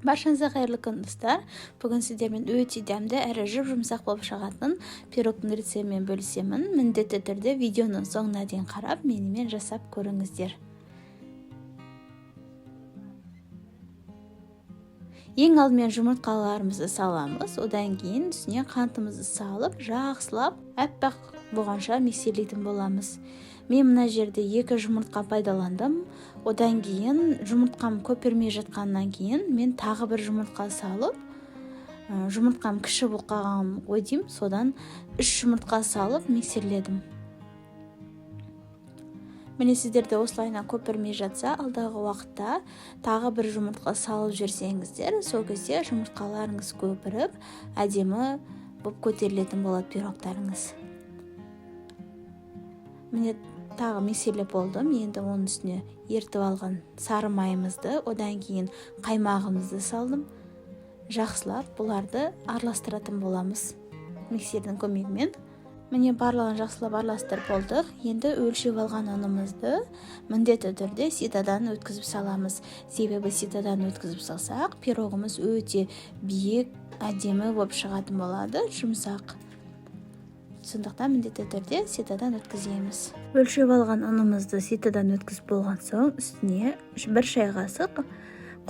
Баршаңызға қайырлы күн достар. Бүгін сіздермен өте дәмді әрі жұп-жұмсақ болып шығатын пирогтың рецептімен бөлісемін. Міндетті түрде видеоның соңына дейін қарап, менімен жасап көріңіздер. Ең алдымен жұмыртқаларымызды саламыз. Одан кейін үстіне қантымызды салып, жақсылап, әппақ болғанша миксерлейтін боламыз. Мен мына жерде 2 жұмыртқа пайдаландым. Одан кейін жұмыртқам көпірмей жатқаннан кейін мен тағы бір жұмыртқа салып, жұмыртқам кіші болып қалған ғой деймін, содан 3 жұмыртқа салып миксерледім. Міне сіздерде осылайына көпірмей жатса, алдағы уақытта тағы бір жұмыртқа салып жүрсеңіздер, сол кезде жұмыртқаларыңыз көпіріп, әдемі болып көтерілетін болады пирогтарыңыз. Міне тағы миксерлеп болдым. Енді оның үстіне ертіп алған сары майымызды, одан кейін қаймағымызды салдым. Жақсылап бұларды араластыратын боламыз миксердің көмегімен. Міне барлығын жақсылап араластырып болдық. Енді өлшеп алған ұнымызды міндетті түрде ситадан өткізіп саламыз. Себебі ситадан өткізіп салсақ, пирогымыз өте биік, әдемі болып шығатын болады, жұмсақ. Сондықтан міндетті түрде ситадан өткіземіз. Өлшеп алған ұнымызды ситадан өткізіп болған соң, үстіне 1 шай қасық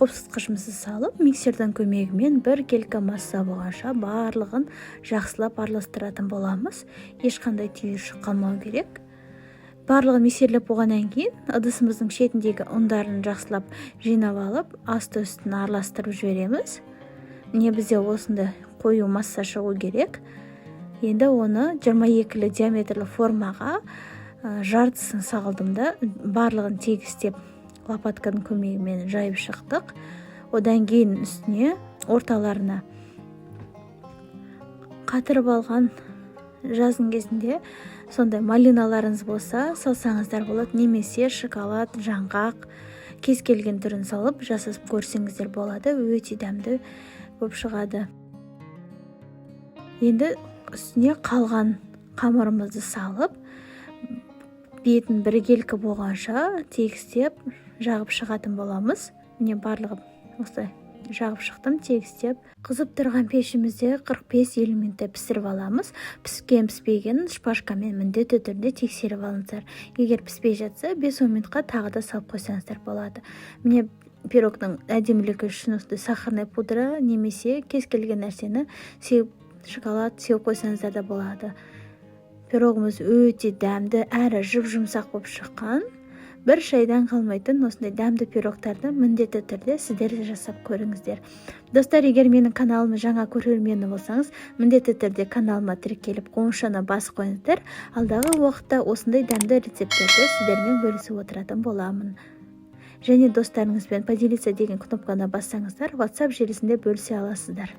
қопсытқышымызды салып, миксердің көмегімен 1 келка масса болғанша барлығын жақсылап араластыратын боламыз. Ешқандай түйіршік қалмау керек. Барлығы миксерлеп болғаннан кейін ыдысымыздың шетіндегі ұндарын жақсылап жинап алып, асты үстін араластырып жібереміз. Міне бізде осындай қою масса шығу керек. Енді оны 22 диаметрлі формаға жартысын салдым да, барлығын тегістеп лопатканың көмегімен жайып шықтық. Одан кейін үстіне орталарына қатырып алған, жаздың кезінде сондай малиналарыңыз болса салсаңыздар болады, немесе шоколад, жаңғақ, кез келген түрін салып жасап көрсеңіздер болады, өте дәмді болып шығады. Енді үстіне қалған қамырымызды салып, бетін 1 келкі болғанша тегістеп жағып шығатын боламыз. Міне барлығы осылай жағып шықтым, тегістеп. Қызып тұрған пешімізде 45-50 минутта пісіріп аламыз. Піскен-піспеген шпажкамен міндетті түрде тексеріп алыңыздар. Егер піспей жатса, 5-10 минутқа тағы да салып қойсаңыздар болады. Міне пирогтың әдемілігі үшін сахарный пудра немесе кез келген нәрсені шоколад сеуіп қойсаңыздар да болады. Пирогымыз өте дәмді әрі жұп-жұмсақ болып шыққан. 1 шайдан қалмайтын осындай дәмді пирогтарды міндетті түрде сіздер де жасап көріңіздер. Достар, егер менің каналымы жаңа көрермені болсаңыз, міндетті түрде каналыма тіркеліп қоңыршаны басып қойыңыздар. Алдағы уақытта осындай дәмді рецептерді сіздермен бөлісіп отыратын боламын. Және достарыңызбен поделиться деген кнопканы бассаңыздар, WhatsApp желісінде бөлісе аласыздар.